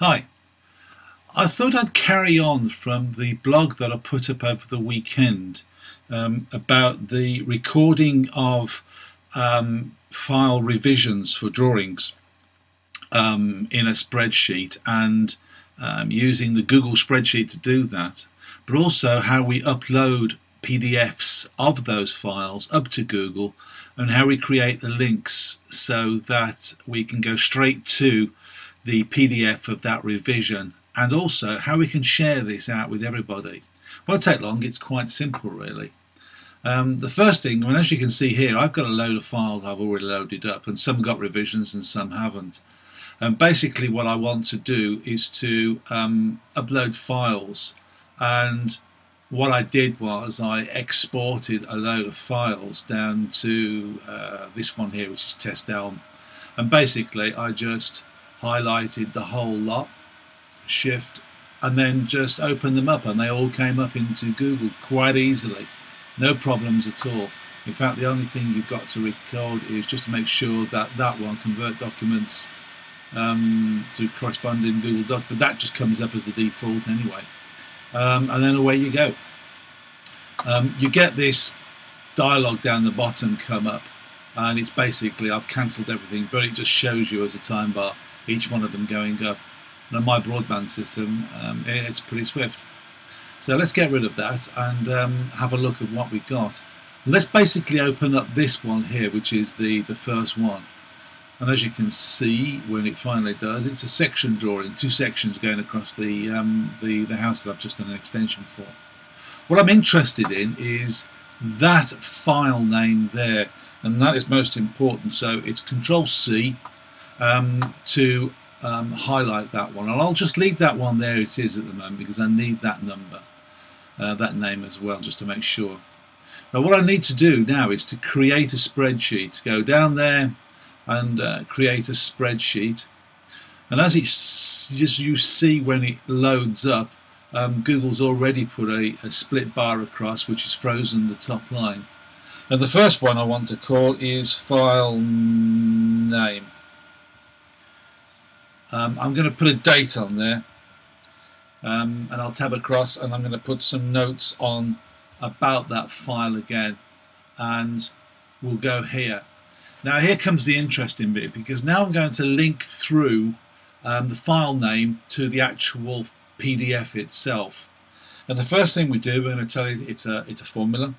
Hi, I thought I'd carry on from the blog that I put up over the weekend about the recording of file revisions for drawings in a spreadsheet and using the Google spreadsheet to do that, but also how we upload PDFs of those files up to Google and how we create the links so that we can go straight to the PDF of that revision, and also how we can share this out with everybody. Won't take long, it's quite simple really. The first thing, as you can see here, I've got a load of files I've already loaded up, and some got revisions and some haven't. And basically what I want to do is to upload files, and what I did was I exported a load of files down to this one here, which is Test Elm, and basically I just highlighted the whole lot, shift, and then just opened them up, and they all came up into Google quite easily, no problems at all. In fact, the only thing you've got to record is just to make sure that that one convert documents to corresponding Google Doc, but that just comes up as the default anyway. And then away you go. You get this dialog down the bottom come up, and it's basically I've cancelled everything, but it just shows you as a time bar each one of them going up. And on my broadband system it's pretty swift. So let's get rid of that and have a look at what we got. Let's basically open up this one here, which is the first one. And as you can see, when it finally does, it's a section drawing, two sections going across the house that I've just done an extension for. What I'm interested in is that file name there, and that is most important. So it's Control C to highlight that one, and I'll just leave that one there it is at the moment because I need that number, that name as well, just to make sure. Now what I need to do now is to create a spreadsheet. Go down there and create a spreadsheet, and as you see when it loads up, Google's already put a split bar across which is frozen the top line, and the first one I want to call is file name. I'm going to put a date on there, and I'll tab across, and I'm going to put some notes on about that file again, and we'll go here. Now here comes the interesting bit, because now I'm going to link through the file name to the actual PDF itself. And the first thing we do, we're going to tell you it's a formula,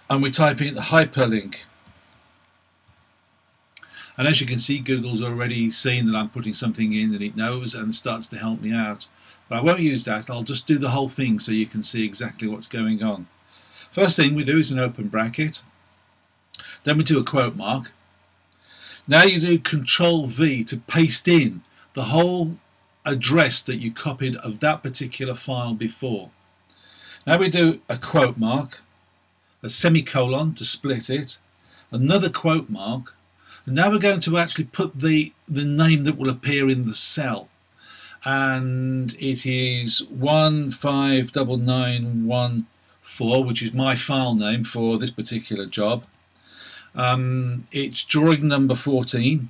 and we type in the hyperlink. And as you can see, Google's already seen that I'm putting something in, and it knows and starts to help me out. But I won't use that, I'll just do the whole thing so you can see exactly what's going on. First thing we do is an open bracket. Then we do a quote mark. Now you do Control V to paste in the whole address that you copied of that particular file before. Now we do a quote mark, a semicolon to split it, another quote mark, and now we're going to actually put the name that will appear in the cell, and it is 159914, which is my file name for this particular job. It's drawing number 14,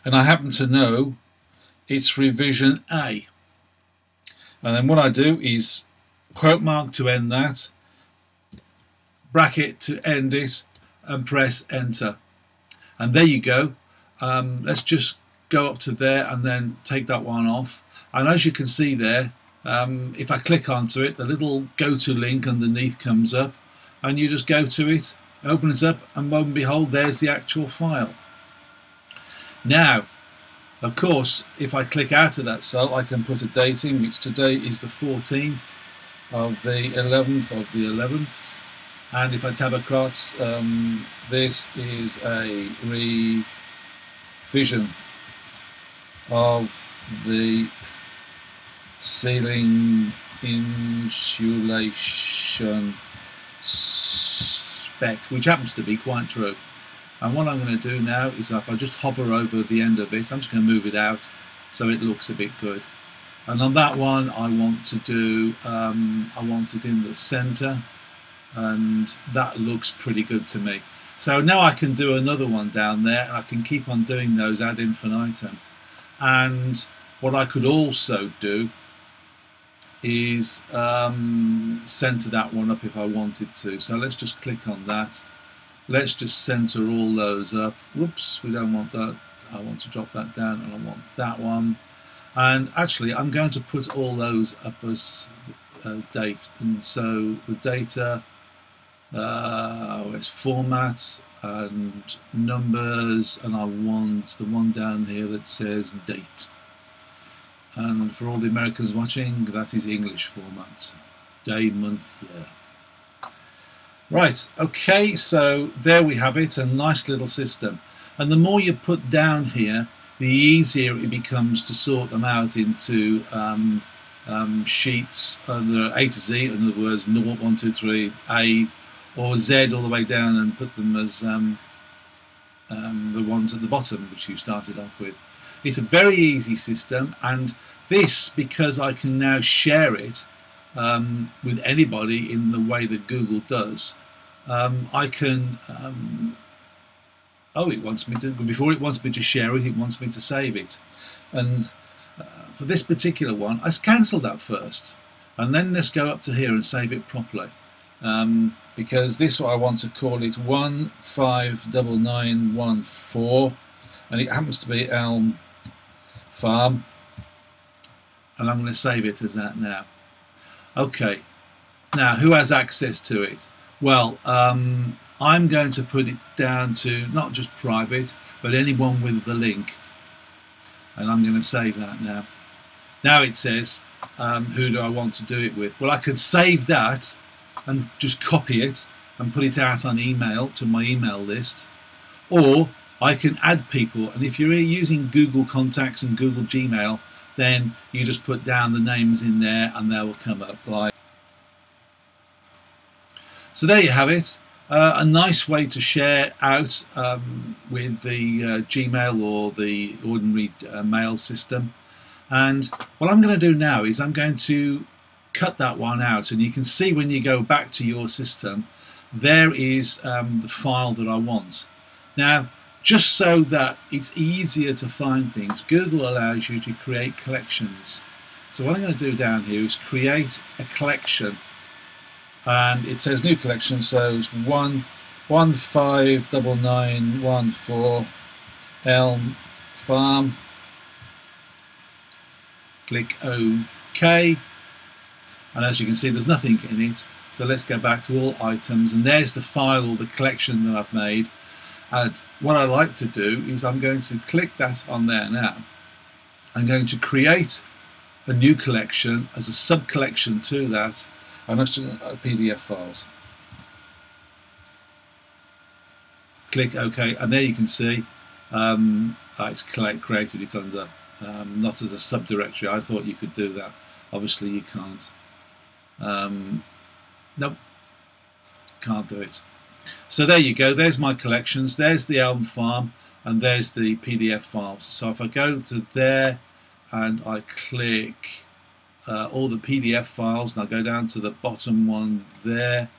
and I happen to know it's revision A. And then what I do is quote mark to end that, bracket to end it, and press enter. And there you go. Let's just go up to there and then take that one off. And as you can see there, if I click onto it, the little go to link underneath comes up, and you just go to it, open it up, and lo and behold, there's the actual file. Now, of course, if I click out of that cell, I can put a date in, which today is the 14th of the 11th of the 11th. And if I tab across, this is a revision of the ceiling insulation spec, which happens to be quite true. And what I'm going to do now is, if I just hover over the end of it, I'm just going to move it out so it looks a bit good. And on that one, I want to do, I want it in the center, and that looks pretty good to me. So now I can do another one down there, and I can keep on doing those ad infinitum. And what I could also do is center that one up if I wanted to. So let's just click on that. Let's just center all those up. Whoops, we don't want that. I want to drop that down, and I want that one. And actually, I'm going to put all those up as date. And so the data, it's formats and numbers, and I want the one down here that says date. And for all the Americans watching, that is English format. Day, month, year. Right, okay, so there we have it, a nice little system. And the more you put down here, the easier it becomes to sort them out into sheets under A to Z, in other words, 0, 1, 2, 3, A, or Z all the way down, and put them as the ones at the bottom which you started off with. It's a very easy system, and this, because I can now share it with anybody in the way that Google does, I can oh, it wants me to, before it wants me to share it, it wants me to save it. And for this particular one, I cancelled that first, and then let's go up to here and save it properly, because this I want to call it 159914, and it happens to be Elm Farm, and I'm going to save it as that now. Okay, now who has access to it? Well, I'm going to put it down to not just private, but anyone with the link, and I'm going to save that now. Now it says who do I want to do it with. Well, I could save that and just copy it and put it out on email to my email list, or I can add people, and if you're using Google Contacts and Google Gmail, then you just put down the names in there and they will come up. So there you have it, a nice way to share out with the Gmail or the ordinary mail system. And what I'm going to do now is I'm going to cut that one out, and you can see when you go back to your system, there is the file that I want. Now, just so that it's easier to find things, Google allows you to create collections. So what I'm going to do down here is create a collection, and it says new collection, so it's 159914 Elm Farm. Click OK, and as you can see, there's nothing in it. So let's go back to all items, and there's the file or the collection that I've made. And what I like to do is I'm going to click that on there now. I'm going to create a new collection as a sub-collection to that, and that's PDF files. Click OK, and there you can see it's created it under, not as a subdirectory. I thought you could do that. Obviously you can't. Nope, can't do it. So there you go, there's my collections, there's the Elm Farm, and there's the PDF files. So if I go to there and I click all the PDF files, and I go down to the bottom one there,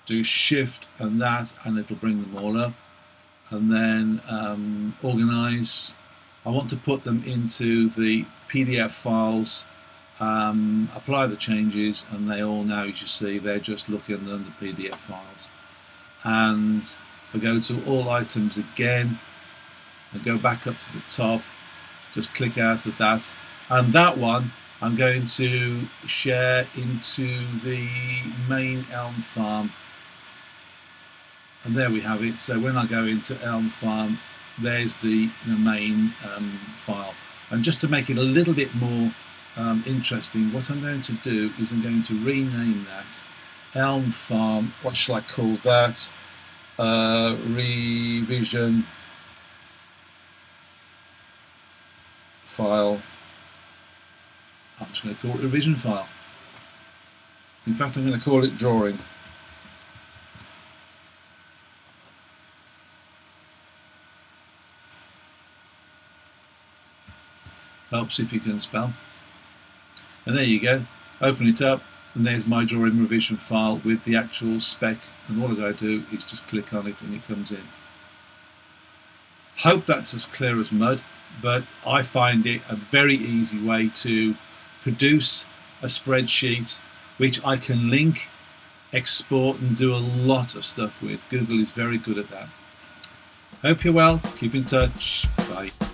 do Shift and that, and it'll bring them all up. And then organize. I want to put them into the PDF files, apply the changes, and they all now, as you see, they're just looking under PDF files. And if I go to all items again and go back up to the top, just click out of that, and that one I'm going to share into the main Elm Farm, and there we have it. So when I go into Elm Farm, there's the main file. And just to make it a little bit more interesting, what I'm going to do is I'm going to rename that Elm Farm. What shall I call that? Revision file. I'm just going to call it revision file. In fact, I'm going to call it drawing. Helps if you can spell. And there you go. Open it up, and there's my drawing revision file with the actual spec, and all I got to do is just click on it and it comes in. Hope that's as clear as mud. but I find it a very easy way to produce a spreadsheet which I can link, export and do a lot of stuff with. Google is very good at that. Hope you're well. Keep in touch. Bye.